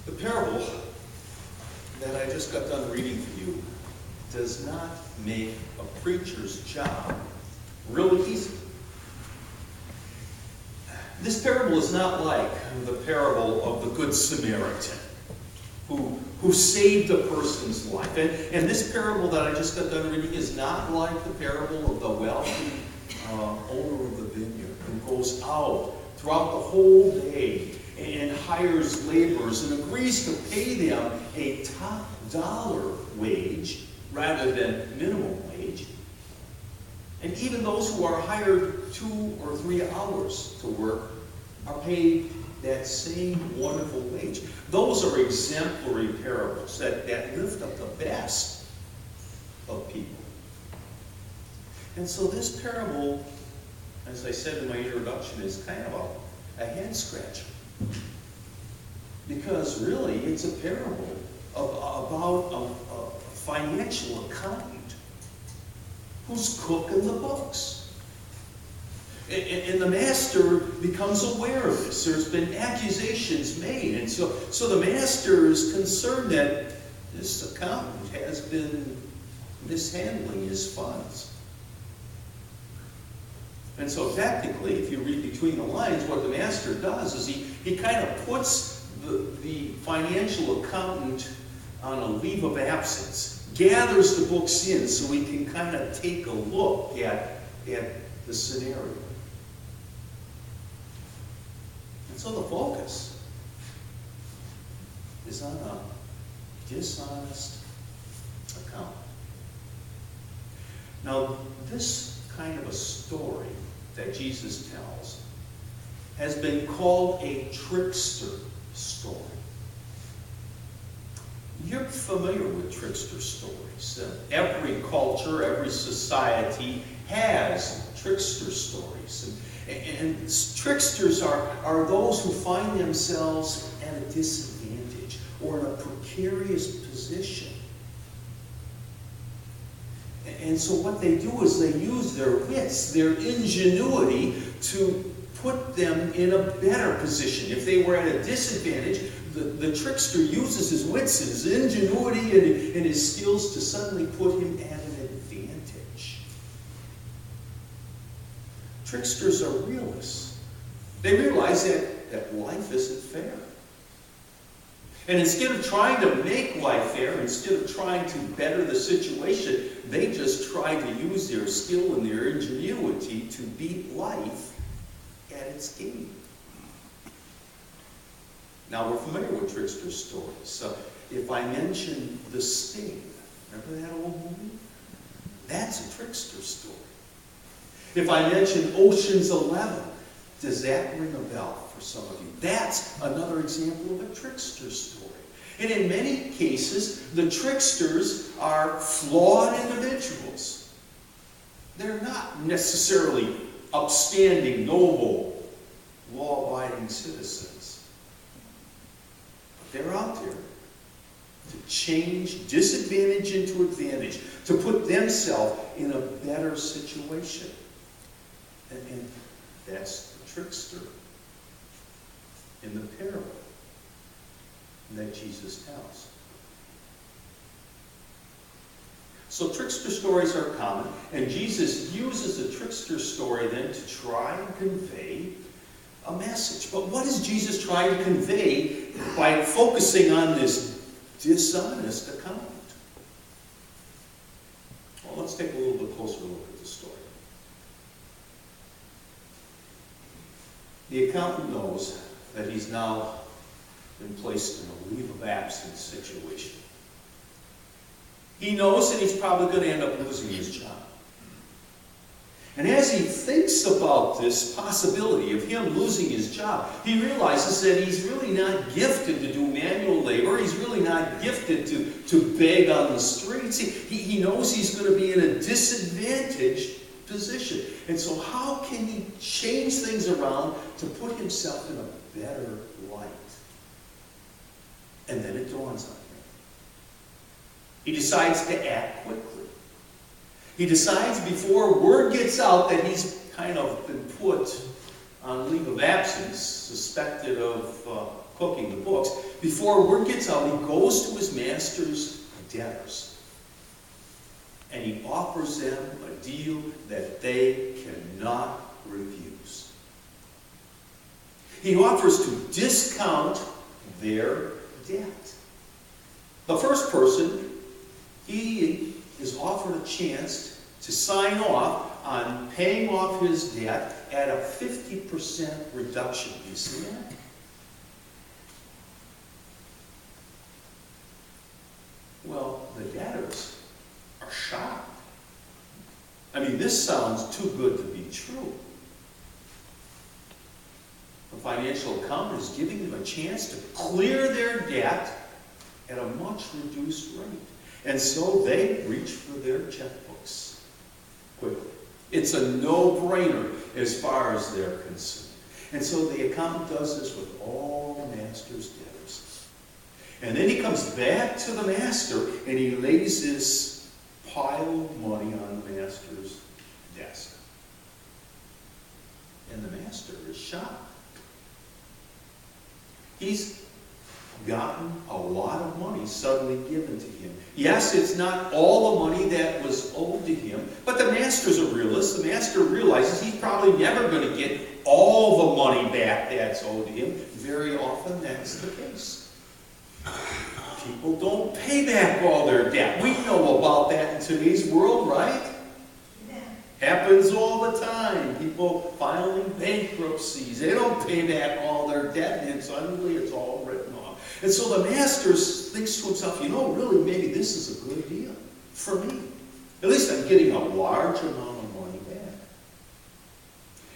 The parable that I just got done reading for you does not make a preacher's job really easy. This parable is not like the parable of the Good Samaritan who saved a person's life. And this parable that I just got done reading is not like the parable of the wealthy owner of the vineyard who goes out throughout the whole day and hires laborers and agrees to pay them a top dollar wage rather than minimum wage. And even those who are hired 2 or 3 hours to work are paid that same wonderful wage. Those are exemplary parables that lift up the best of people. And so this parable, as I said in my introduction, is kind of a head scratcher. Because really, it's a parable about a financial accountant who's cooking the books. And the master becomes aware of this. There's been accusations made. And so the master is concerned that this accountant has been mishandling his funds. And so technically, if you read between the lines, what the master does is he kind of puts the financial accountant on a leave of absence, gathers the books in so he can kind of take a look at the scenario. And so the focus is on a dishonest accountant. Now, this kind of a story that Jesus tells has been called a trickster story. You're familiar with trickster stories. Every culture, every society has trickster stories. And tricksters are those who find themselves at a disadvantage or in a precarious position. And so what they do is they use their wits, their ingenuity, to put them in a better position. If they were at a disadvantage, the trickster uses his wits and his ingenuity and his skills to suddenly put him at an advantage. Tricksters are realists. They realize that life isn't fair. And instead of trying to make life fair, instead of trying to better the situation, they just try to use their skill and their ingenuity to beat life at its game. Now, we're familiar with trickster stories. So if I mention The Sting, remember that old movie? That's a trickster story. If I mention Ocean's 11, does that ring a bell for some of you? That's another example of a trickster story. And in many cases, the tricksters are flawed individuals. They're not necessarily upstanding, noble, law-abiding citizens. But they're out there to change disadvantage into advantage, to put themselves in a better situation. And that's the trickster in the parable that Jesus tells. So trickster stories are common, and Jesus uses a trickster story then to try and convey a message. But what is Jesus trying to convey by focusing on this dishonest accountant? Well, let's take a little bit closer look at the story. The accountant knows that he's now been placed in a leave of absence situation. He knows that he's probably going to end up losing his job. And as he thinks about this possibility of him losing his job, he realizes that he's really not gifted to do manual labor. He's really not gifted to beg on the streets. He knows he's going to be in a disadvantaged position. And so how can he change things around to put himself in a better light? And then it dawns on him. He decides to act quickly. He decides before word gets out that he's kind of been put on leave of absence, suspected of cooking the books. Before word gets out, he goes to his master's debtors. And he offers them a deal that they cannot refuse. He offers to discount their debt. The first person, he is offered a chance to sign off on paying off his debt at a 50% reduction. Do you see that? Well, the debtors are shocked. I mean, this sounds too good to be true. The financial accountant is giving them a chance to clear their debt at a much reduced rate. And so they reach for their checkbooks quickly. It's a no-brainer as far as they're concerned. And so the accountant does this with all the master's debtors. And then he comes back to the master and he lays this pile of money on the master's desk. And the master is shocked. He's gotten a lot of money suddenly given to him. Yes, it's not all the money that was owed to him, but the master's a realist. The master realizes he's probably never going to get all the money back that's owed to him. Very often that's the case. People don't pay back all their debt. We know about that in today's world, right? Happens all the time. People filing bankruptcies. They don't pay back all their debt, and suddenly it's all written off. And so the master thinks to himself, you know, really, maybe this is a good deal for me. At least I'm getting a large amount of money back.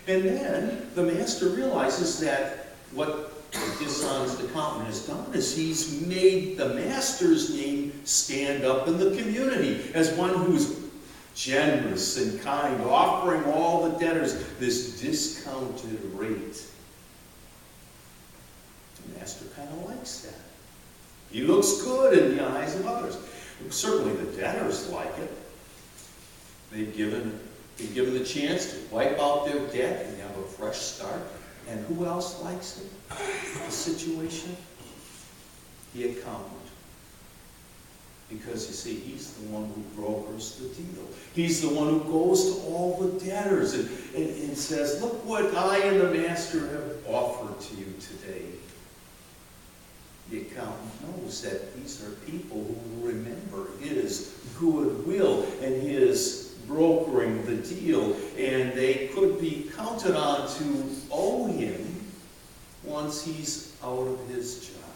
And then the master realizes that what the dishonest accountant has done is he's made the master's name stand up in the community as one who's generous and kind, offering all the debtors this discounted rate. The master kind of likes that. He looks good in the eyes of others. Certainly the debtors like it. They've given the chance to wipe out their debt and have a fresh start. And who else likes it? The situation? The accountant. Because, you see, he's the one who brokers the deal. He's the one who goes to all the debtors and says, look what I and the master have offered to you today. The accountant knows that these are people who remember his goodwill and his brokering the deal, and they could be counted on to owe him once he's out of his job.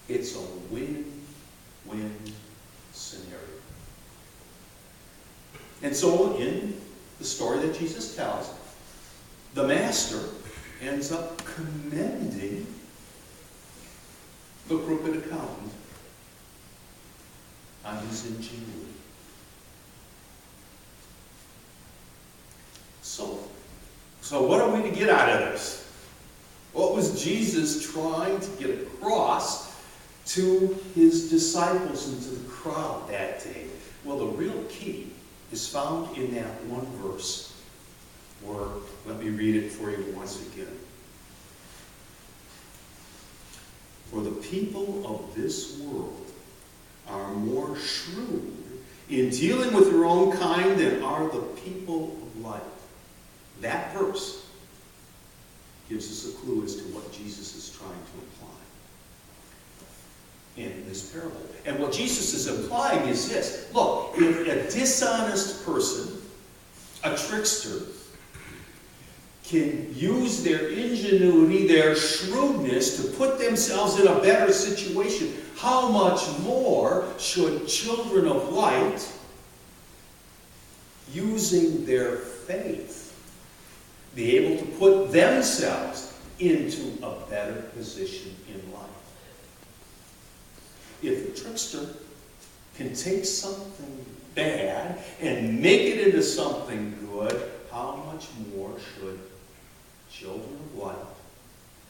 It's a win-win scenario. And so in the story that Jesus tells, the master ends up commending the crooked accountant on his ingenuity. So what are we to get out of this? What was Jesus trying to get across to his disciples and to the crowd that day? Well, the real key is found in that one verse, where, let me read it for you once again. For the people of this world are more shrewd in dealing with their own kind than are the people of light. That verse gives us a clue as to what Jesus is trying to imply in this parable. And what Jesus is implying is this. Look, if a dishonest person, a trickster, can use their ingenuity, their shrewdness to put themselves in a better situation, how much more should children of light, using their faith, be able to put themselves into a better position in life? If the trickster can take something bad and make it into something good, how much more should children of light,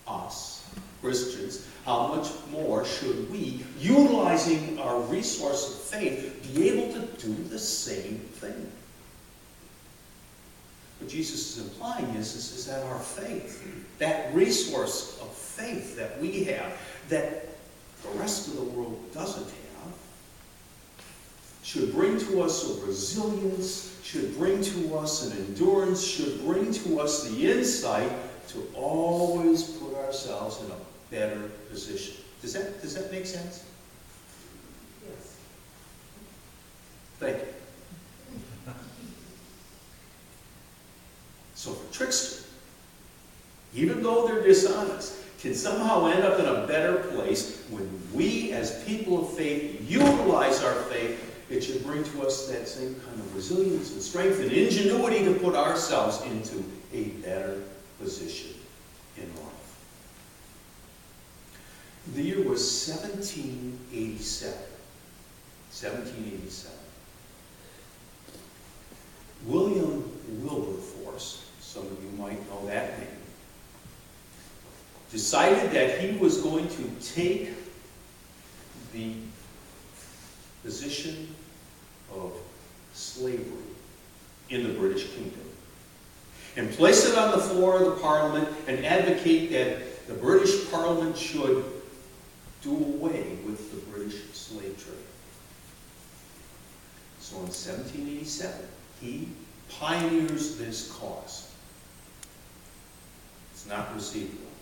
us, Christians, how much more should we, utilizing our resource of faith, be able to do the same thing? what Jesus is implying is that our faith, that resource of faith that we have, that the rest of the world doesn't have, should bring to us a resilience, should bring to us an endurance, should bring to us the insight to always put ourselves in a better position. Does that make sense? Yes. Thank you. So for Trickster, even though they're dishonest, can somehow end up in a better place when we as people of faith utilize our faith. It should bring to us that same kind of resilience and strength and ingenuity to put ourselves into a better position in life. The year was 1787. 1787. William Wilberforce, some of you might know that name, decided that he was going to take the position of slavery in the British Kingdom and place it on the floor of the Parliament and advocate that the British Parliament should do away with the British slave trade. So in 1787, he pioneers this cause. It's not received well.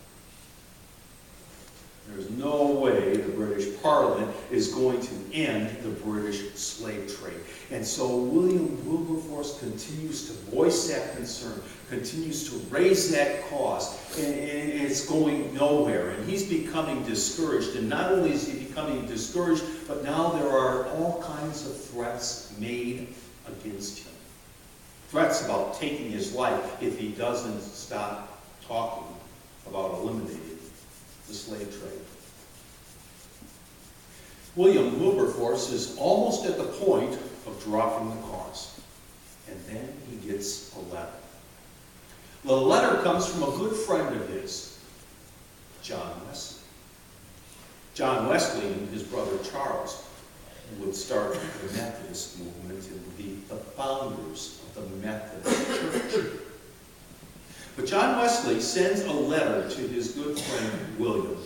There's no way the British Parliament is going to end the British slave trade. And so William Wilberforce continues to voice that concern, continues to raise that cause, and it's going nowhere. And he's becoming discouraged. And not only is he becoming discouraged, but now there are all kinds of threats made against him. Threats about taking his life if he doesn't stop talking about eliminating the slave trade. William Wilberforce is almost at the point of dropping the cause. And then he gets a letter. The letter comes from a good friend of his, John Wesley. John Wesley and his brother Charles would start the Methodist movement and would be the founders of the Methodist Church. But John Wesley sends a letter to his good friend William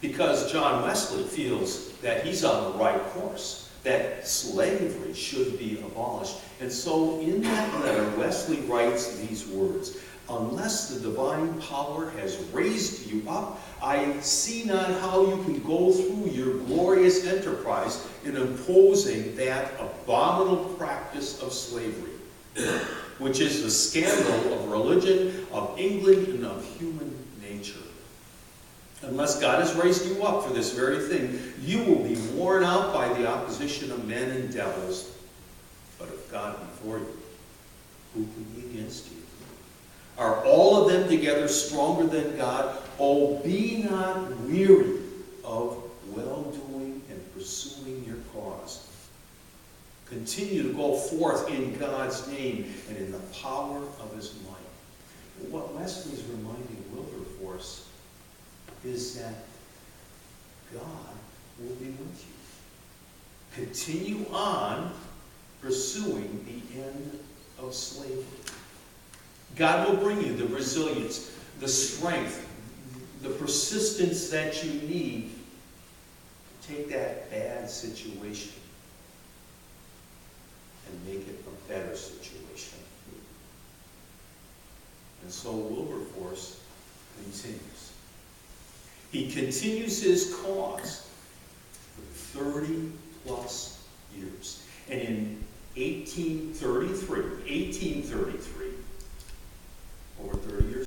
because John Wesley feels that he's on the right course, that slavery should be abolished. And so in that letter, Wesley writes these words: "Unless the divine power has raised you up, I see not how you can go through your glorious enterprise in imposing that abominable practice of slavery, which is the scandal of religion, of England, and of human nature. Unless God has raised you up for this very thing, you will be worn out by the opposition of men and devils. But if God be for you, who can be against you? Are all of them together stronger than God? Oh, be not weary of well-doing and pursuing your cause. Continue to go forth in God's name and in the power of his might." What Wesley is reminding Wilberforce is that God will be with you. Continue on pursuing the end of slavery. God will bring you the resilience, the strength, the persistence that you need to take that bad situation and make it a better situation. And so Wilberforce continues. He continues his cause for 30 plus years. And in 1833,